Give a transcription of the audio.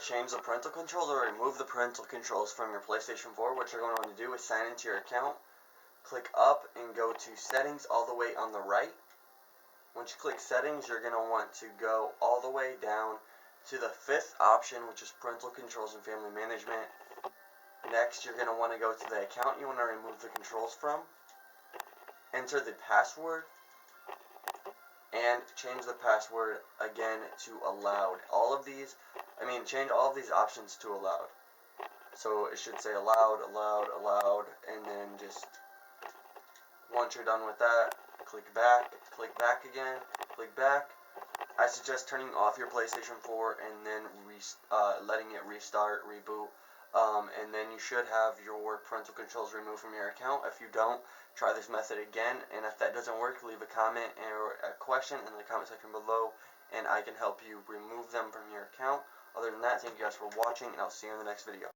change the parental controls or remove the parental controls from your PlayStation 4, what you're going to want to do is sign into your account, click up and go to settings all the way on the right. Once you click settings, you're going to want to go all the way down to the 5th option, which is parental controls and family management. Next, you're going to want to go to the account you want to remove the controls from, enter the password, and change the password again to allowed. Change all of these options to allowed. So it should say allowed, allowed, allowed, and then just once you're done with that, click back again, click back. I suggest turning off your PlayStation 4 and then letting it restart, reboot, and then you should have your parental controls removed from your account. If you don't, try this method again, and if that doesn't work, leave a comment or a question in the comment section below, and I can help you remove them from your account. Other than that, thank you guys for watching, and I'll see you in the next video.